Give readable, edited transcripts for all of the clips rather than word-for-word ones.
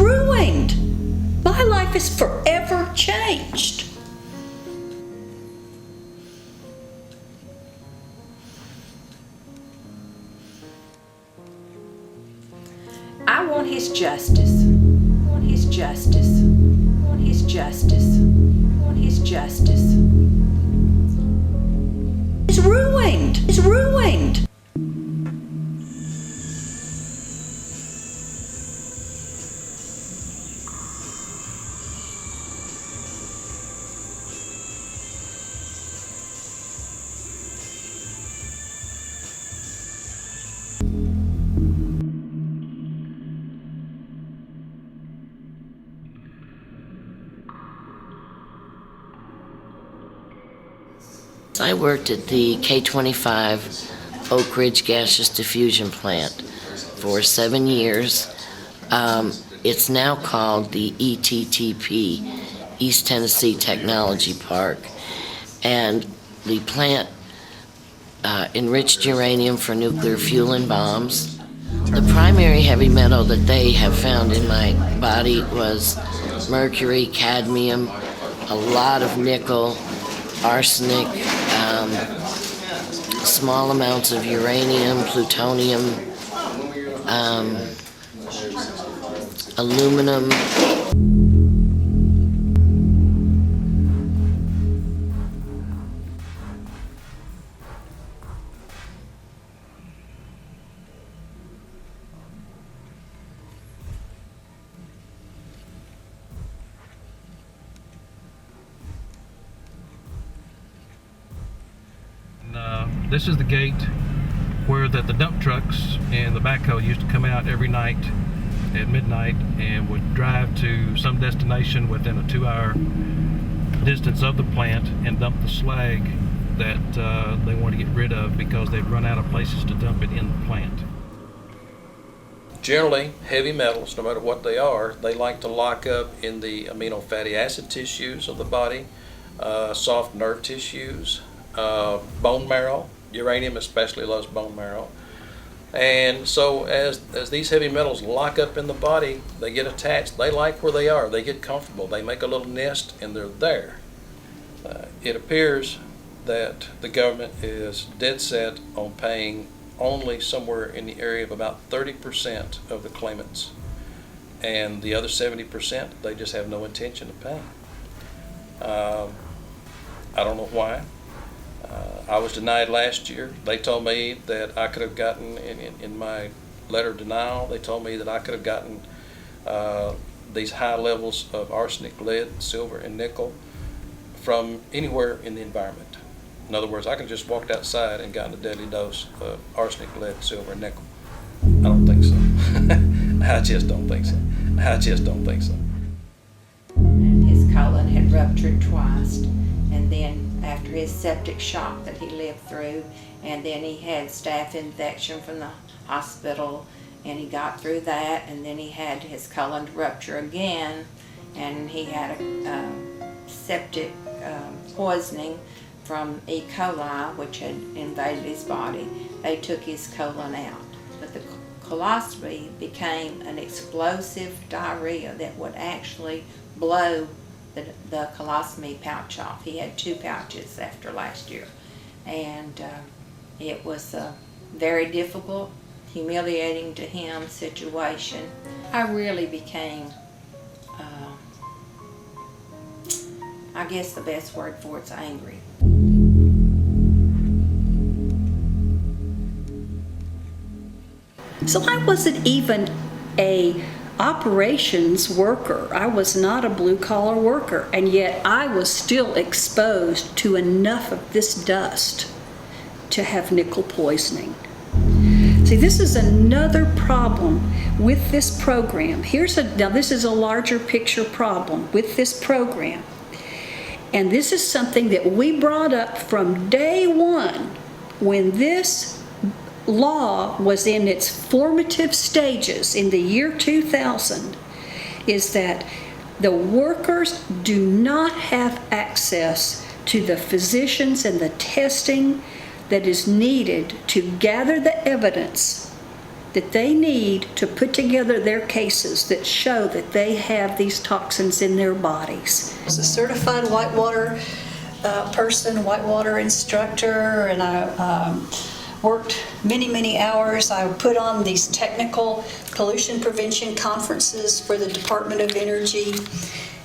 ruined. My life is forever changed. I want his justice. I want his justice. I want his justice. I want his justice. It's ruined. It's ruined. I worked at the K-25 Oak Ridge Gaseous Diffusion Plant for 7 years. It's now called the ETTP, East Tennessee Technology Park. And the plant enriched uranium for nuclear fuel and bombs. The primary heavy metal that they have found in my body was mercury, cadmium, a lot of nickel, arsenic, small amounts of uranium, plutonium, aluminum. This is the gate where the dump trucks and the backhoe used to come out every night at midnight and would drive to some destination within a 2-hour distance of the plant and dump the slag that they want to get rid of because they'd run out of places to dump it in the plant. Generally, heavy metals, no matter what they are, they like to lock up in the amino fatty acid tissues of the body, soft nerve tissues, bone marrow. Uranium especially loves bone marrow. And so as these heavy metals lock up in the body, they get attached. They like where they are. They get comfortable. They make a little nest and they're there. It appears that the government is dead set on paying only somewhere in the area of about 30% of the claimants. And the other 70%, they just have no intention of paying. I don't know why. I was denied last year. They told me that I could have gotten, in my letter of denial, they told me that I could have gotten these high levels of arsenic, lead, silver, and nickel from anywhere in the environment. In other words, I could have just walked outside and gotten a deadly dose of arsenic, lead, silver, and nickel. I don't think so. I just don't think so. I just don't think so. And his colon had ruptured twice, and then after his septic shock that he lived through, and then he had staph infection from the hospital, and he got through that, and then he had his colon rupture again, and he had a septic poisoning from E. coli, which had invaded his body. They took his colon out, but the colostomy became an explosive diarrhea that would actually blow the colostomy pouch off. He had 2 pouches after last year, and it was a very difficult, humiliating to him situation. I really became, I guess the best word for it's angry. So I wasn't even a operations worker. I was not a blue-collar worker, and yet I was still exposed to enough of this dust to have nickel poisoning. See, this is another problem with this program. Now this is a larger picture problem with this program, and this is something that we brought up from day one when this law was in its formative stages in the year 2000, is that the workers do not have access to the physicians and the testing that is needed to gather the evidence that they need to put together their cases that show that they have these toxins in their bodies. As a certified whitewater person, whitewater instructor, and I worked many hours. I put on these technical pollution prevention conferences for the Department of Energy.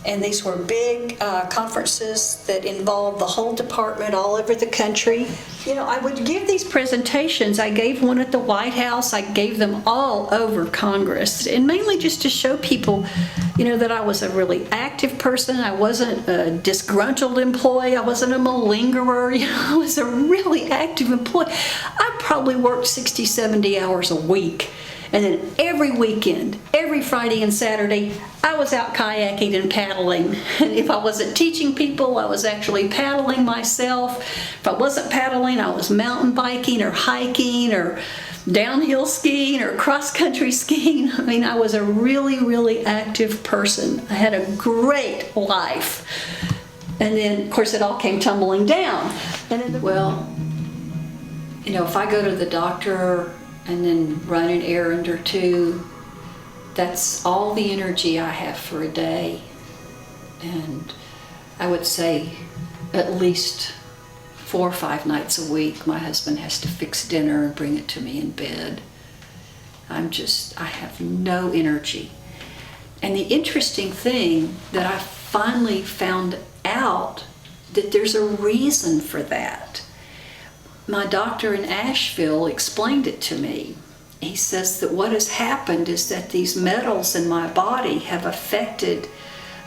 And these were big conferences that involved the whole department all over the country. You know, I would give these presentations. I gave one at the White House. I gave them all over Congress. And mainly just to show people, you know, that I was a really active person. I wasn't a disgruntled employee. I wasn't a malingerer. You know, I was a really active employee. I probably worked 60, 70 hours a week. And then every weekend, every Friday and Saturday, I was out kayaking and paddling. And if I wasn't teaching people, I was actually paddling myself. If I wasn't paddling, I was mountain biking or hiking or downhill skiing or cross-country skiing. I mean, I was a really active person. I had a great life. And then, of course, it all came tumbling down. And then, well, you know, if I go to the doctor and then run an errand or two, that's all the energy I have for a day. And I would say at least 4 or 5 nights a week, my husband has to fix dinner and bring it to me in bed. I have no energy. And the interesting thing that I finally found out that there's a reason for that. My doctor in Asheville explained it to me. He says that what has happened is that these metals in my body have affected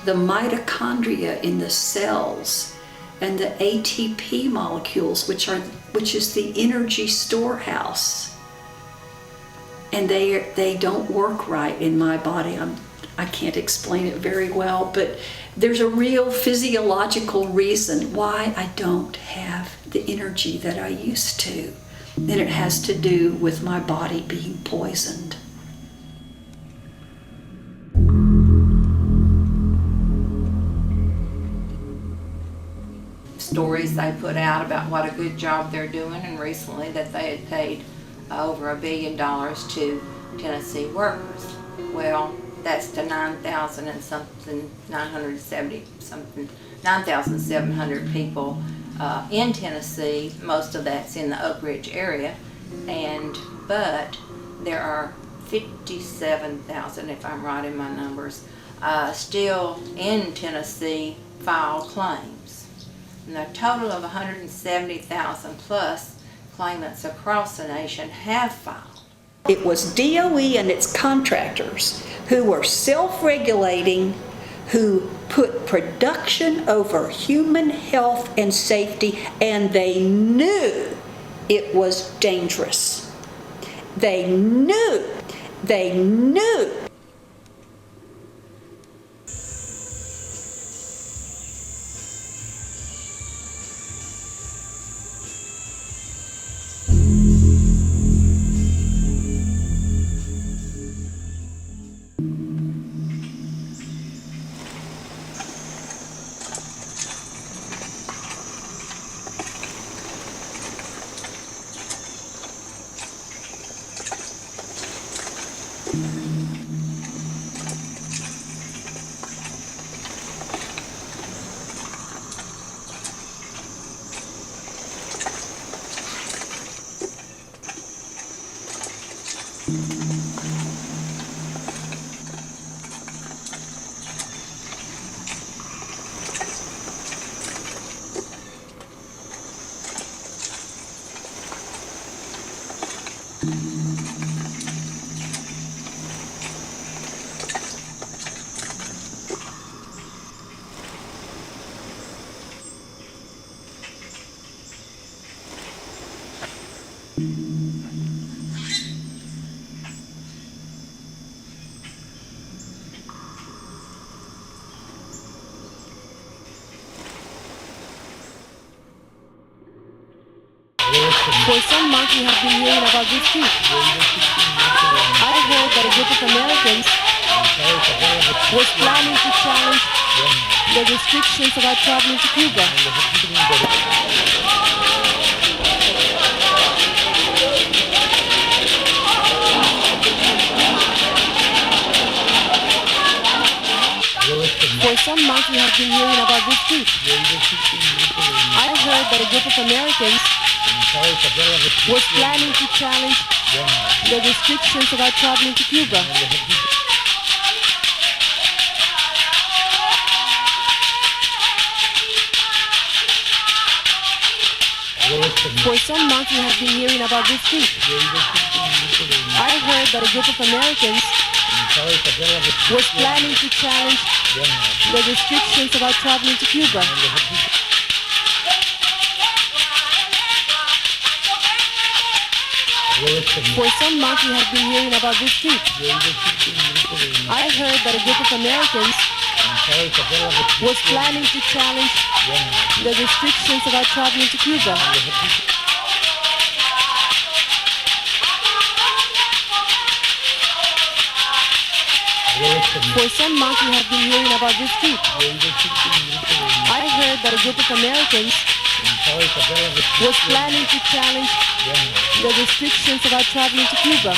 the mitochondria in the cells and the ATP molecules, which is the energy storehouse. And they don't work right in my body. I can't explain it very well, but there's a real physiological reason why I don't have the energy that I used to. And it has to do with my body being poisoned. Stories they put out about what a good job they're doing, and recently that they had paid over $1 billion to Tennessee workers. Well, that's to 9,700 people in Tennessee. Most of that's in the Oak Ridge area, but there are 57,000, if I'm right in my numbers, still in Tennessee file claims. And a total of 170,000 plus claimants across the nation have filed. It was DOE and its contractors who were self-regulating, who put production over human health and safety, and they knew it was dangerous. They knew. For some months we have been hearing about this too. I heard that a group of Americans was planning to challenge the restrictions about traveling to Cuba. some months we have been hearing about this trip. I heard that a group of Americans was planning to challenge the restrictions about traveling to Cuba. For some months we have been hearing about this trip. I heard that a group of Americans was planning to challenge the restrictions about traveling to Cuba. For some months we have been hearing about this trip. I heard that a group of Americans was planning to challenge the restrictions about traveling to Cuba. For some months we have been hearing about this trip. I heard that a group of Americans was planning to challenge the restrictions about traveling to Cuba.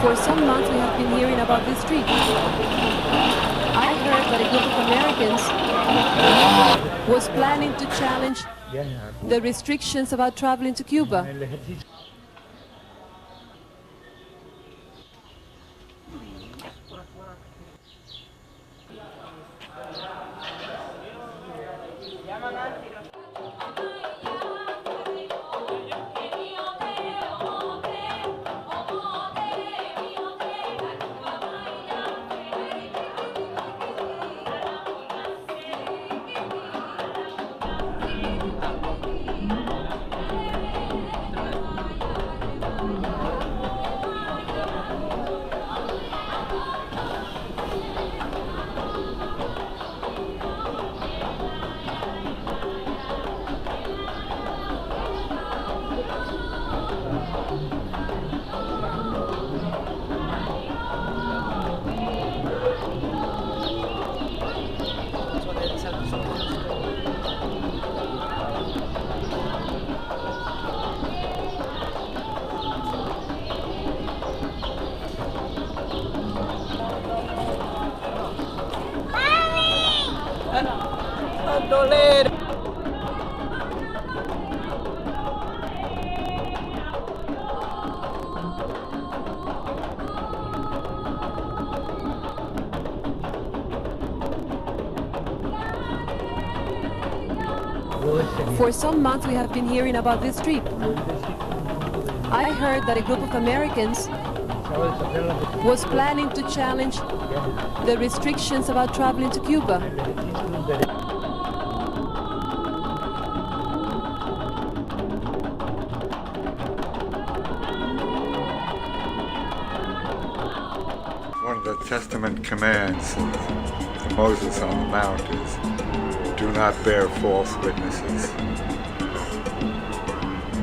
For some months we have been hearing about this trip. I heard that a group of Americans was planning to challenge the restrictions about traveling to Cuba. For some months we have been hearing about this trip. I heard that a group of Americans was planning to challenge the restrictions about traveling to Cuba. One of the Testament commands of Moses on the Mount is, do not bear false witnesses.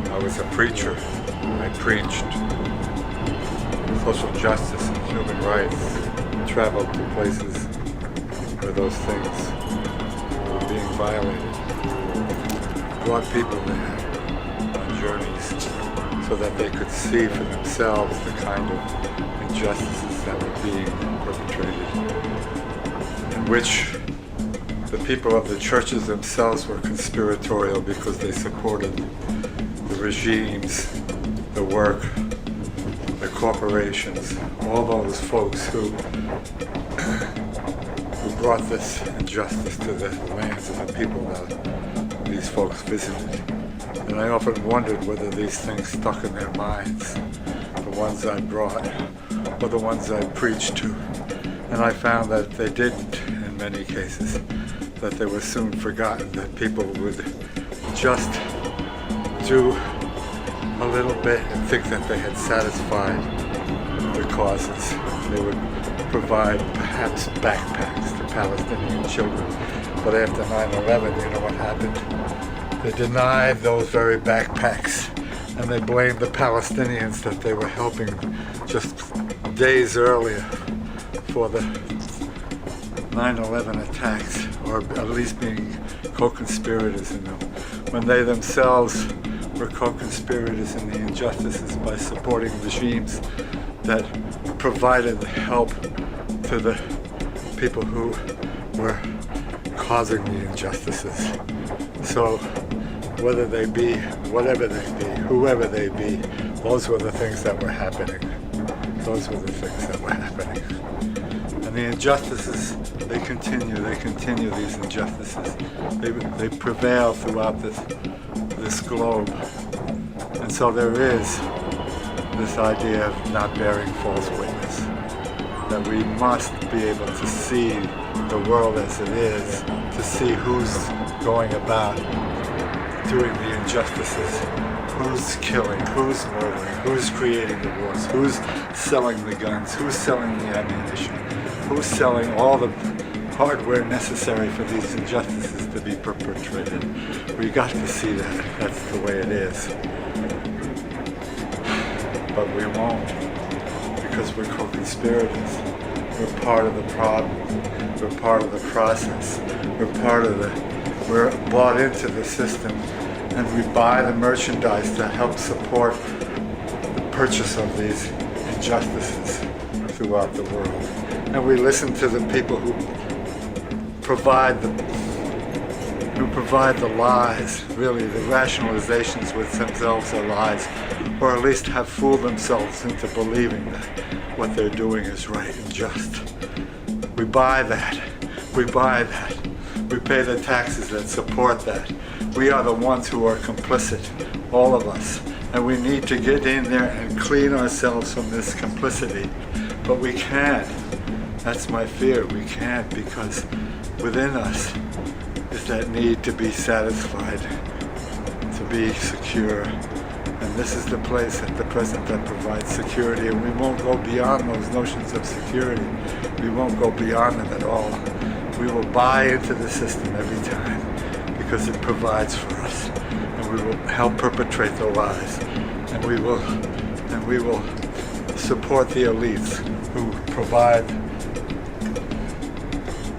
I was a preacher. I preached social justice and human rights. Traveled to places where those things were being violated. Brought people there on journeys so that they could see for themselves the kind of injustices that were being perpetrated. which the people of the churches themselves were conspiratorial because they supported the regimes, the work, the corporations, all those folks who brought this injustice to the lands of the people that these folks visited. And I often wondered whether these things stuck in their minds, the ones I brought, or the ones I preached to. And I found that they didn't in many cases, that they were soon forgotten, that people would just do a little bit and think that they had satisfied the causes. They would provide perhaps backpacks to Palestinian children. But after 9/11, you know what happened? They denied those very backpacks, and they blamed the Palestinians that they were helping just days earlier for the 9/11 attacks, or at least being co-conspirators in them, when they themselves were co-conspirators in the injustices by supporting regimes that provided help to the people who were causing the injustices. So whether they be, whatever they be, whoever they be, those were the things that were happening. Those were the things that were happening. And the injustices, they continue these injustices. They prevail throughout this globe. And so there is this idea of not bearing false witness, that we must be able to see the world as it is, to see who's going about doing the injustices, who's killing, who's murdering, who's creating the wars, who's selling the guns, who's selling the ammunition, who's selling all the hardware necessary for these injustices to be perpetrated. We got to see that. That's the way it is. But we won't, because we're co-conspirators. We're part of the problem. We're part of the process. We're bought into the system, and we buy the merchandise to help support the purchase of these injustices throughout the world. And we listen to the people who provide the lies, really the rationalizations which themselves are lies, or at least have fooled themselves into believing that what they're doing is right and just. We buy that. We buy that. We pay the taxes that support that. We are the ones who are complicit, all of us. And we need to get in there and clean ourselves from this complicity. But we can't. That's my fear. We can't, because within us is that need to be satisfied, to be secure. And this is the place at the present that provides security, and we won't go beyond those notions of security. We won't go beyond them at all. We will buy into the system every time because it provides for us, and we will help perpetrate the lies, and we will support the elites who provide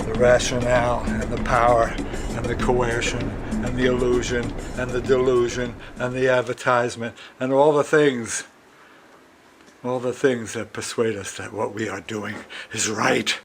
the rationale and the power and the coercion and the illusion and the delusion and the advertisement and all the things that persuade us that what we are doing is right.